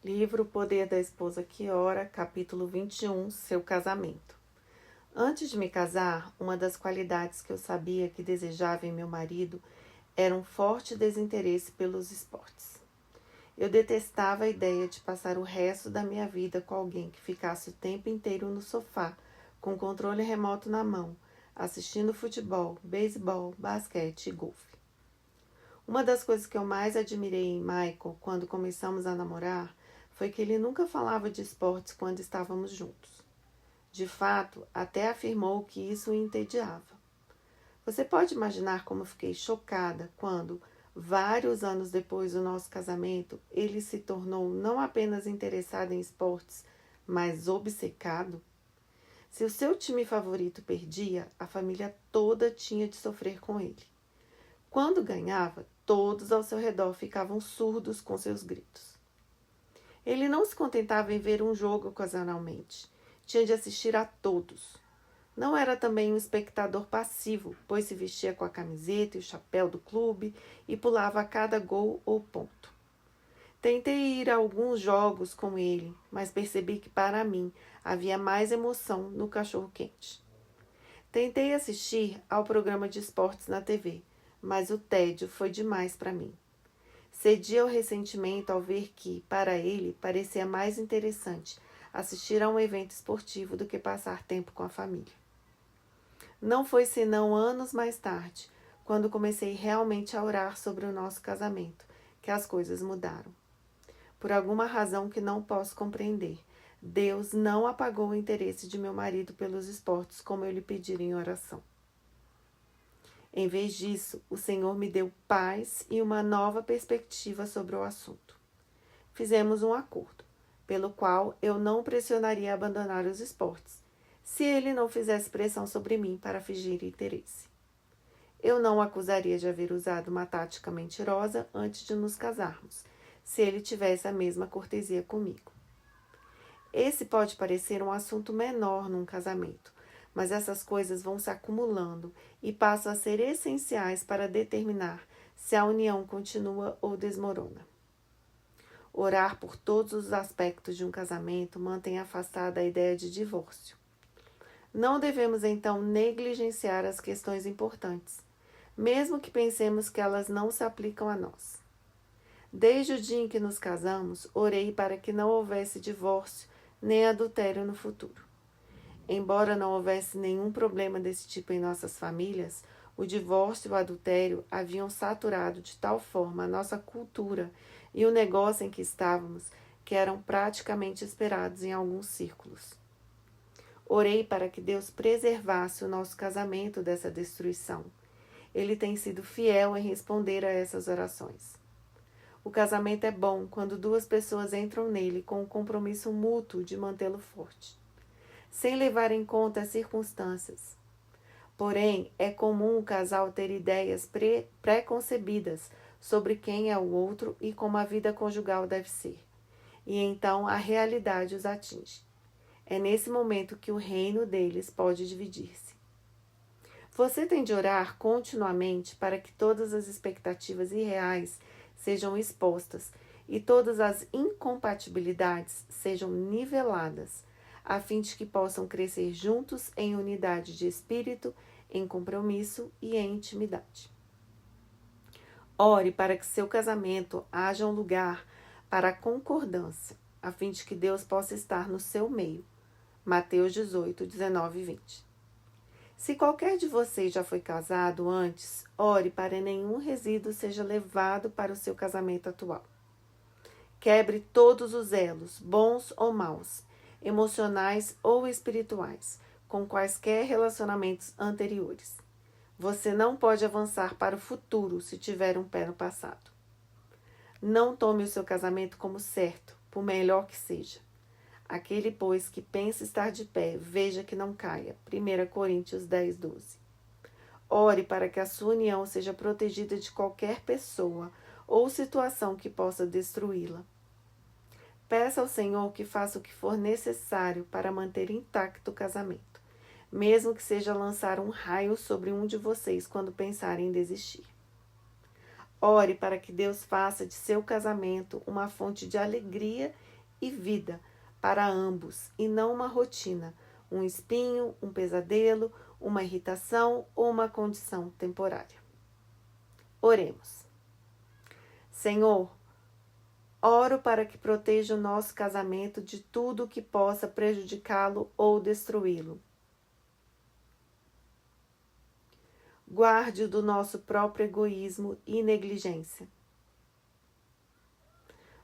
Livro O Poder da Esposa que Ora, capítulo 21, Seu casamento. Antes de me casar, uma das qualidades que eu sabia que desejava em meu marido era um forte desinteresse pelos esportes. Eu detestava a ideia de passar o resto da minha vida com alguém que ficasse o tempo inteiro no sofá, com o controle remoto na mão, assistindo futebol, beisebol, basquete e golfe. Uma das coisas que eu mais admirei em Michael quando começamos a namorar foi que ele nunca falava de esportes quando estávamos juntos. De fato, até afirmou que isso o entediava. Você pode imaginar como fiquei chocada quando, vários anos depois do nosso casamento, ele se tornou não apenas interessado em esportes, mas obcecado? Se o seu time favorito perdia, a família toda tinha de sofrer com ele. Quando ganhava, todos ao seu redor ficavam surdos com seus gritos. Ele não se contentava em ver um jogo ocasionalmente. Tinha de assistir a todos. Não era também um espectador passivo, pois se vestia com a camiseta e o chapéu do clube e pulava a cada gol ou ponto. Tentei ir a alguns jogos com ele, mas percebi que para mim havia mais emoção no cachorro-quente. Tentei assistir ao programa de esportes na TV, mas o tédio foi demais para mim. Cedi ao ressentimento ao ver que, para ele, parecia mais interessante assistir a um evento esportivo do que passar tempo com a família. Não foi senão anos mais tarde, quando comecei realmente a orar sobre o nosso casamento, que as coisas mudaram. Por alguma razão que não posso compreender, Deus não apagou o interesse de meu marido pelos esportes como eu lhe pedira em oração. Em vez disso, o Senhor me deu paz e uma nova perspectiva sobre o assunto. Fizemos um acordo, pelo qual eu não pressionaria a abandonar os esportes, se ele não fizesse pressão sobre mim para fingir interesse. Eu não o acusaria de haver usado uma tática mentirosa antes de nos casarmos, se ele tivesse a mesma cortesia comigo. Esse pode parecer um assunto menor num casamento, mas essas coisas vão se acumulando e passam a ser essenciais para determinar se a união continua ou desmorona. Orar por todos os aspectos de um casamento mantém afastada a ideia de divórcio. Não devemos então negligenciar as questões importantes, mesmo que pensemos que elas não se aplicam a nós. Desde o dia em que nos casamos, orei para que não houvesse divórcio nem adultério no futuro. Embora não houvesse nenhum problema desse tipo em nossas famílias, o divórcio e o adultério haviam saturado de tal forma a nossa cultura e o negócio em que estávamos que eram praticamente esperados em alguns círculos. Orei para que Deus preservasse o nosso casamento dessa destruição. Ele tem sido fiel em responder a essas orações. O casamento é bom quando duas pessoas entram nele com o compromisso mútuo de mantê-lo forte, sem levar em conta as circunstâncias. Porém, é comum o casal ter ideias pré-concebidas sobre quem é o outro e como a vida conjugal deve ser. E então a realidade os atinge. É nesse momento que o reino deles pode dividir-se. Você tem de orar continuamente para que todas as expectativas irreais sejam expostas e todas as incompatibilidades sejam niveladas, a fim de que possam crescer juntos em unidade de espírito, em compromisso e em intimidade. Ore para que seu casamento haja um lugar para a concordância, a fim de que Deus possa estar no seu meio. Mateus 18, 19 e 20. Se qualquer de vocês já foi casado antes, ore para que nenhum resíduo seja levado para o seu casamento atual. Quebre todos os elos, bons ou maus, emocionais ou espirituais, com quaisquer relacionamentos anteriores. Você não pode avançar para o futuro se tiver um pé no passado. Não tome o seu casamento como certo, por melhor que seja. Aquele, pois, que pensa estar de pé, veja que não caia. 1 Coríntios 10, 12. Ore para que a sua união seja protegida de qualquer pessoa ou situação que possa destruí-la. Peça ao Senhor que faça o que for necessário para manter intacto o casamento, mesmo que seja lançar um raio sobre um de vocês quando pensarem em desistir. Ore para que Deus faça de seu casamento uma fonte de alegria e vida para ambos, e não uma rotina, um espinho, um pesadelo, uma irritação ou uma condição temporária. Oremos. Senhor, oro para que proteja o nosso casamento de tudo que possa prejudicá-lo ou destruí-lo. Guarde-o do nosso próprio egoísmo e negligência,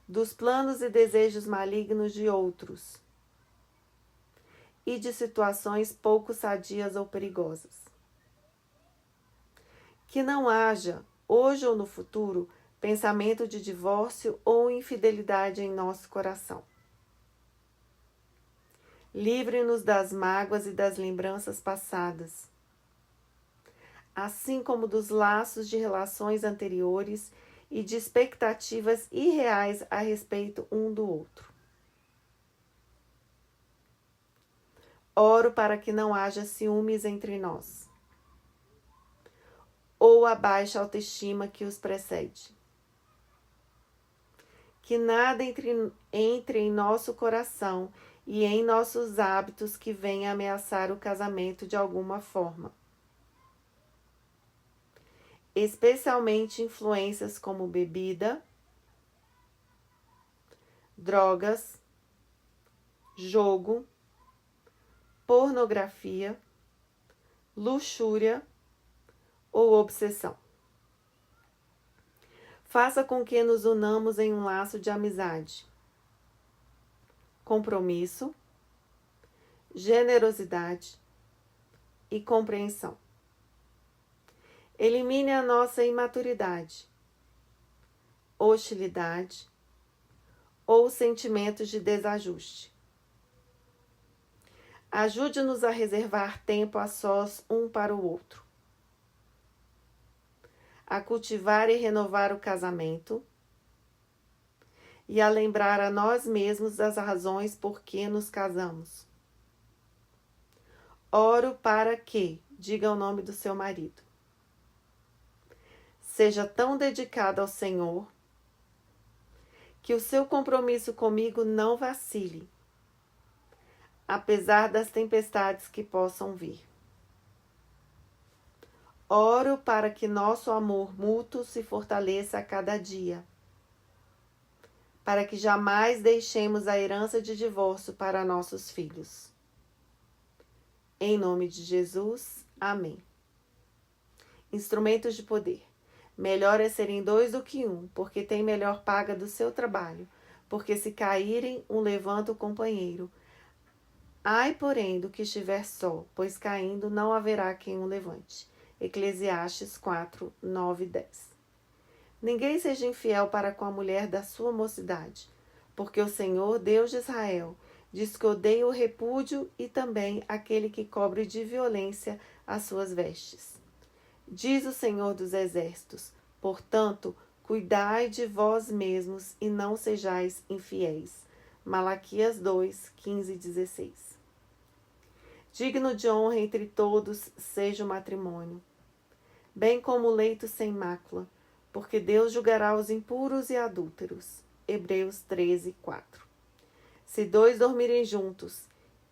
dos planos e desejos malignos de outros e de situações pouco sadias ou perigosas. Que não haja, hoje ou no futuro, pensamento de divórcio ou infidelidade em nosso coração. Livre-nos das mágoas e das lembranças passadas, assim como dos laços de relações anteriores e de expectativas irreais a respeito um do outro. Oro para que não haja ciúmes entre nós, ou a baixa autoestima que os precede. Que nada entre em nosso coração e em nossos hábitos que venha ameaçar o casamento de alguma forma. Especialmente influências como bebida, drogas, jogo, pornografia, luxúria ou obsessão. Faça com que nos unamos em um laço de amizade, compromisso, generosidade e compreensão. Elimine a nossa imaturidade, hostilidade ou sentimentos de desajuste. Ajude-nos a reservar tempo a sós um para o outro, a cultivar e renovar o casamento e a lembrar a nós mesmos das razões por que nos casamos. Oro para que, diga o nome do seu marido, seja tão dedicado ao Senhor que o seu compromisso comigo não vacile, apesar das tempestades que possam vir. Oro para que nosso amor mútuo se fortaleça a cada dia, para que jamais deixemos a herança de divórcio para nossos filhos. Em nome de Jesus, amém. Instrumentos de poder. Melhor é serem dois do que um, porque tem melhor paga do seu trabalho, porque se caírem, um levanta o companheiro. Ai, porém, do que estiver só, pois caindo não haverá quem o levante. Eclesiastes 4, 9 e 10. Ninguém seja infiel para com a mulher da sua mocidade, porque o Senhor, Deus de Israel, diz que odeia o repúdio e também aquele que cobre de violência as suas vestes. Diz o Senhor dos Exércitos, portanto, cuidai de vós mesmos e não sejais infiéis. Malaquias 2, 15 e 16. Digno de honra entre todos seja o matrimônio, bem como o leito sem mácula, porque Deus julgará os impuros e adúlteros. Hebreus 13, 4. Se dois dormirem juntos,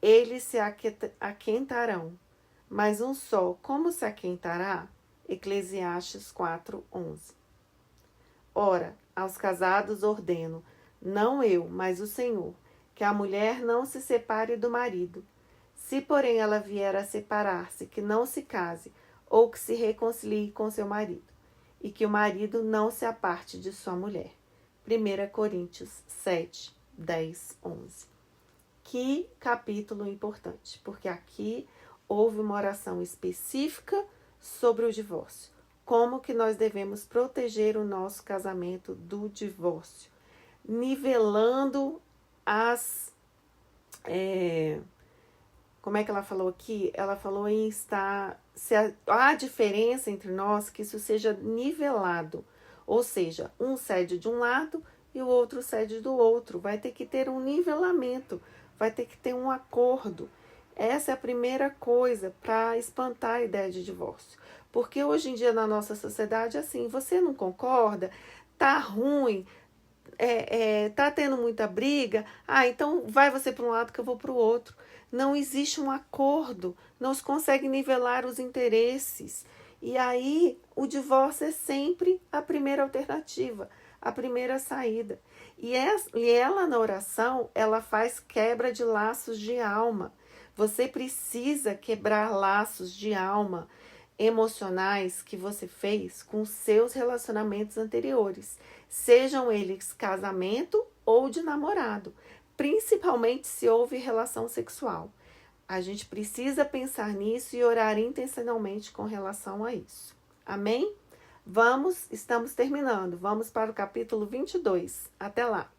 eles se aquentarão, mas um só, como se aquentará? Eclesiastes 4, 11. Ora, aos casados ordeno, não eu, mas o Senhor, que a mulher não se separe do marido. Se, porém, ela vier a separar-se, que não se case, ou que se reconcilie com seu marido, e que o marido não se aparte de sua mulher. 1 Coríntios 7, 10, 11. Que capítulo importante, porque aqui houve uma oração específica sobre o divórcio. Como que nós devemos proteger o nosso casamento do divórcio? Nivelando as... como é que ela falou aqui? Ela falou em estar... Se há diferença entre nós, que isso seja nivelado. Ou seja, um cede de um lado e o outro cede do outro. Vai ter que ter um nivelamento. Vai ter que ter um acordo. Essa é a primeira coisa para espantar a ideia de divórcio. Porque hoje em dia na nossa sociedade, assim, você não concorda, tá ruim, tá tendo muita briga, então vai você para um lado que eu vou para o outro. Não existe um acordo, não se consegue nivelar os interesses. E aí o divórcio é sempre a primeira alternativa, a primeira saída. E ela na oração, ela faz quebra de laços de alma. Você precisa quebrar laços de alma emocionais que você fez com seus relacionamentos anteriores, sejam eles casamento ou de namorado, principalmente se houve relação sexual. A gente precisa pensar nisso e orar intencionalmente com relação a isso. Amém? Estamos terminando. Vamos para o capítulo 22. Até lá!